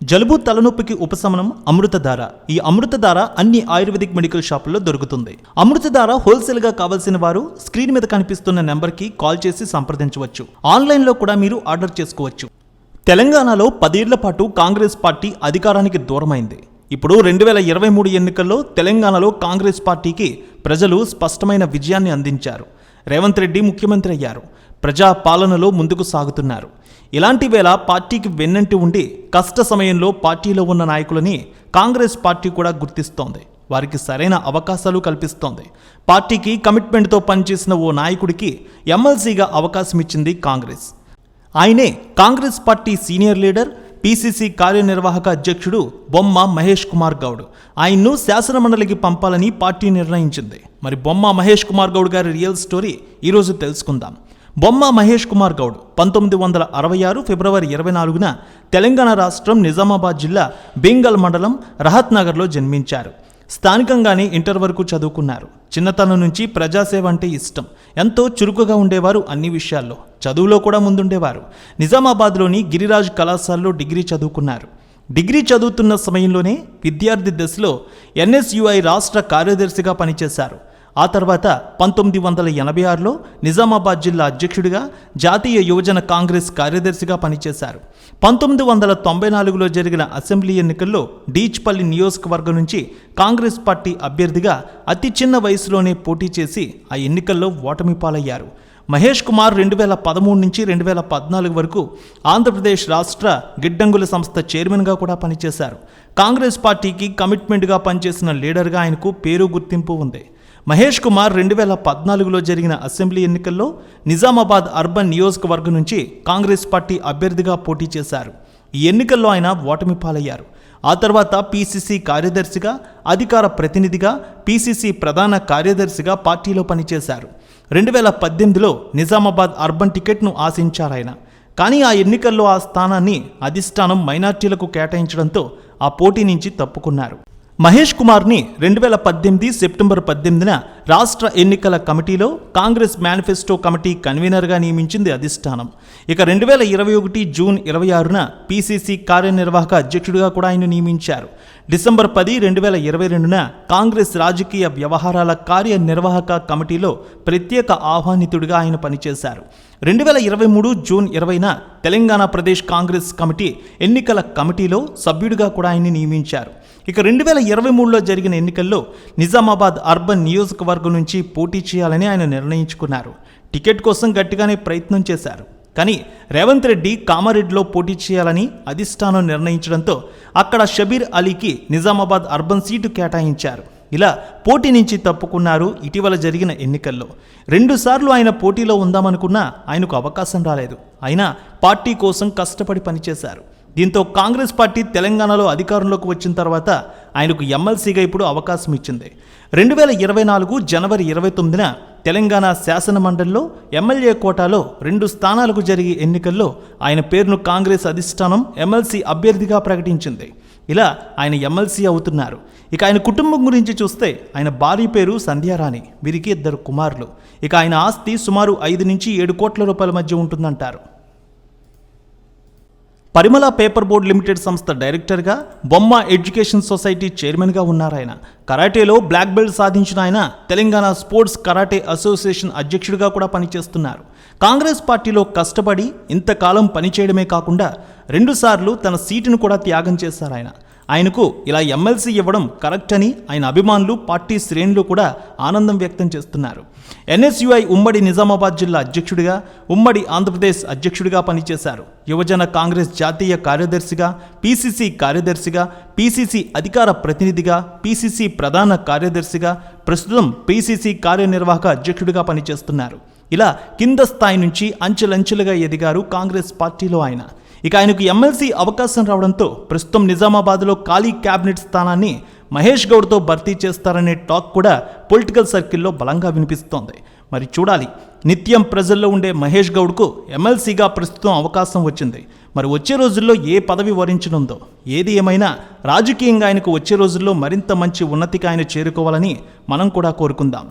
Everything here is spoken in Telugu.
జలుబు తలనొప్పికి ఉపశమనం అమృతధార. ఈ అమృతధార అన్ని ఆయుర్వేదిక్ మెడికల్ షాపుల్లో దొరుకుతుంది. అమృతధార హోల్సేల్ గా కావాల్సిన వారు స్క్రీన్ మీద కనిపిస్తున్న నెంబర్కి కాల్ చేసి సంప్రదించవచ్చు. ఆన్లైన్లో కూడా మీరు ఆర్డర్ చేసుకోవచ్చు. తెలంగాణలో 10 ఏళ్ల పాటు కాంగ్రెస్ పార్టీ అధికారానికి దూరమైంది. ఇప్పుడు 2023 ఎన్నికల్లో తెలంగాణలో కాంగ్రెస్ పార్టీకి ప్రజలు స్పష్టమైన విజయాన్ని అందించారు. రేవంత్ రెడ్డి ముఖ్యమంత్రి అయ్యారు. ప్రజా పాలనలో ముందుకు సాగుతున్నారు. ఇలాంటి వేళ పార్టీకి వెన్నంటి ఉండి కష్ట సమయంలో పార్టీలో ఉన్న నాయకులని కాంగ్రెస్ పార్టీ కూడా గుర్తిస్తోంది. వారికి సరైన అవకాశాలు కల్పిస్తోంది. పార్టీకి కమిట్మెంట్తో పనిచేసిన ఓ నాయకుడికి ఎమ్మెల్సీగా అవకాశం ఇచ్చింది కాంగ్రెస్. ఆయనే Congress party senior leader, PCC కార్యనిర్వాహక అధ్యక్షుడు బొమ్మ మహేష్ కుమార్ గౌడ్. ఆయన్ను శాసనమండలికి పంపాలని పార్టీ నిర్ణయించింది. మరి బొమ్మ మహేష్ కుమార్ గౌడ్ గారి రియల్ స్టోరీ ఈరోజు తెలుసుకుందాం. బొమ్మ మహేష్ కుమార్ గౌడ్ 1966 ఫిబ్రవరి 24న తెలంగాణ రాష్ట్రం నిజామాబాద్ జిల్లా బెంగల్ మండలం రహత్ నగర్లో జన్మించారు. స్థానికంగానే ఇంటర్ వరకు చదువుకున్నారు. చిన్నతనం నుంచి ప్రజాసేవ అంటే ఇష్టం. ఎంతో చురుకుగా ఉండేవారు. అన్ని విషయాల్లో చదువులో కూడా ముందుండేవారు. నిజామాబాద్లోని గిరిరాజ్ కళాశాలలో డిగ్రీ చదువుకున్నారు. డిగ్రీ చదువుతున్న సమయంలోనే విద్యార్థి దశలో ఎన్ఎస్యుఐ రాష్ట్ర కార్యదర్శిగా పనిచేశారు. ఆ తర్వాత 1986లో నిజామాబాద్ జిల్లా అధ్యక్షుడిగా, జాతీయ యువజన కాంగ్రెస్ కార్యదర్శిగా పనిచేశారు. 1994లో జరిగిన అసెంబ్లీ ఎన్నికల్లో డీచ్పల్లి నియోజకవర్గం నుంచి కాంగ్రెస్ పార్టీ అభ్యర్థిగా అతి చిన్న వయసులోనే పోటీ చేసి ఆ ఎన్నికల్లో ఓటమి పాలయ్యారు. మహేష్ కుమార్ 2013 నుంచి 2014 వరకు ఆంధ్రప్రదేశ్ రాష్ట్ర గిడ్డంగుల సంస్థ చైర్మన్గా కూడా పనిచేశారు. కాంగ్రెస్ పార్టీకి కమిట్మెంట్గా పనిచేసిన లీడర్గా ఆయనకు పేరు గుర్తింపు ఉంది. మహేష్ కుమార్ 2014లో జరిగిన అసెంబ్లీ ఎన్నికల్లో నిజామాబాద్ అర్బన్ నియోజకవర్గం నుంచి కాంగ్రెస్ పార్టీ అభ్యర్థిగా పోటీ చేశారు. ఈ ఎన్నికల్లో ఆయన ఓటమి పాలయ్యారు. ఆ తర్వాత పీసీసీ కార్యదర్శిగా, అధికార ప్రతినిధిగా, పీసీసీ ప్రధాన కార్యదర్శిగా పార్టీలో పనిచేశారు. 2018లో నిజామాబాద్ అర్బన్ టికెట్ను ఆశించారాయన. కానీ ఆ ఎన్నికల్లో ఆ స్థానాన్ని అధిష్టానం మైనార్టీలకు కేటాయించడంతో ఆ పోటీ నుంచి తప్పుకున్నారు. మహేష్ కుమార్ని 2018 సెప్టెంబర్ 18న రాష్ట్ర ఎన్నికల కమిటీలో కాంగ్రెస్ మేనిఫెస్టో కమిటీ కన్వీనర్గా నియమించింది అధిష్టానం. ఇక 2021 జూన్ 26న పీసీసీ కార్యనిర్వాహక అధ్యక్షుడిగా కూడా ఆయన నియమించారు. డిసెంబర్ 10, 2022న కాంగ్రెస్ రాజకీయ వ్యవహారాల కార్యనిర్వాహక కమిటీలో ప్రత్యేక ఆహ్వానితుడిగా ఆయన పనిచేశారు. 2023 జూన్ 20న తెలంగాణ ప్రదేశ్ కాంగ్రెస్ కమిటీ ఎన్నికల కమిటీలో సభ్యుడిగా కూడా ఆయన్ని నియమించారు. ఇక 2023లో జరిగిన ఎన్నికల్లో నిజామాబాద్ అర్బన్ నియోజకవర్గం నుంచి పోటీ చేయాలని ఆయన నిర్ణయించుకున్నారు. టికెట్ కోసం గట్టిగానే ప్రయత్నం చేశారు. కానీ రేవంత్ రెడ్డి కామారెడ్డిలో పోటీ చేయాలని అధిష్టానం నిర్ణయించడంతో అక్కడ షబీర్ అలీకి నిజామాబాద్ అర్బన్ సీటు కేటాయించారు. ఇలా పోటీ నుంచి తప్పుకున్నారు. ఇటీవల జరిగిన ఎన్నికల్లో 2 సార్లు ఆయన పోటీలో ఉందామనుకున్నా ఆయనకు అవకాశం రాలేదు. అయినా పార్టీ కోసం కష్టపడి పనిచేశారు. దీంతో కాంగ్రెస్ పార్టీ తెలంగాణలో అధికారంలోకి వచ్చిన తర్వాత ఆయనకు ఎమ్మెల్సీగా ఇప్పుడు అవకాశం ఇచ్చింది. 2024 జనవరి 29న తెలంగాణ శాసనమండలిలో ఎమ్మెల్యే కోటాలో 2 స్థానాలకు జరిగే ఎన్నికల్లో ఆయన పేరును కాంగ్రెస్ అధిష్టానం ఎమ్మెల్సీ అభ్యర్థిగా ప్రకటించింది. ఇలా ఆయన ఎమ్మెల్సీ అవుతున్నారు. ఇక ఆయన కుటుంబం గురించి చూస్తే ఆయన భార్య పేరు సంధ్యారాణి. వీరికి 2 కుమారులు. ఇక ఆయన ఆస్తి సుమారు 5 నుంచి 7 కోట్ల రూపాయల మధ్య ఉంటుందంటారు. పరిమళ పేపర్ బోర్డ్ లిమిటెడ్ సంస్థ డైరెక్టర్గా, బొమ్మ ఎడ్యుకేషన్ సొసైటీ చైర్మన్గా ఉన్నారాయన. కరాటేలో బ్లాక్ బెల్ట్ సాధించిన ఆయన తెలంగాణ స్పోర్ట్స్ కరాటే అసోసియేషన్ అధ్యక్షుడిగా కూడా పనిచేస్తున్నారు. కాంగ్రెస్ పార్టీలో కష్టపడి ఇంతకాలం పనిచేయడమే కాకుండా 2 సార్లు తన సీటును కూడా త్యాగం చేశారాయన. ఆయనకు ఇలా ఎమ్మెల్సీ ఇవ్వడం కరెక్ట్ అని ఆయన అభిమానులు, పార్టీ శ్రేణులు కూడా ఆనందం వ్యక్తం చేస్తున్నారు. ఎన్ఎస్యుఐ ఉమ్మడి నిజామాబాద్ జిల్లా అధ్యక్షుడిగా, ఉమ్మడి ఆంధ్రప్రదేశ్ అధ్యక్షుడిగా పనిచేశారు. యువజన కాంగ్రెస్ జాతీయ కార్యదర్శిగా, పీసీసీ కార్యదర్శిగా, పీసీసీ అధికార ప్రతినిధిగా, పీసీసీ ప్రధాన కార్యదర్శిగా, ప్రస్తుతం పీసీసీ కార్యనిర్వాహక అధ్యక్షుడిగా పనిచేస్తున్నారు. ఇలా కింద స్థాయి నుంచి అంచెలంచెలుగా ఎదిగారు కాంగ్రెస్ పార్టీలో ఆయన. ఇక ఆయనకు ఎమ్మెల్సీ అవకాశం రావడంతో ప్రస్తుతం నిజామాబాద్లో ఖాళీ క్యాబినెట్ స్థానాన్ని మహేష్ గౌడ్తో భర్తీ చేస్తారనే టాక్ కూడా పొలిటికల్ సర్కిల్లో బలంగా వినిపిస్తోంది. మరి చూడాలి. నిత్యం ప్రజల్లో ఉండే మహేష్ గౌడ్కు ఎమ్మెల్సీగా ప్రస్తుతం అవకాశం వచ్చింది. మరి వచ్చే రోజుల్లో ఏ పదవి వరించనుందో. ఏది ఏమైనా రాజకీయంగా ఆయనకు వచ్చే రోజుల్లో మరింత మంచి ఉన్నతికి ఆయన చేరుకోవాలని మనం కూడా కోరుకుందాం.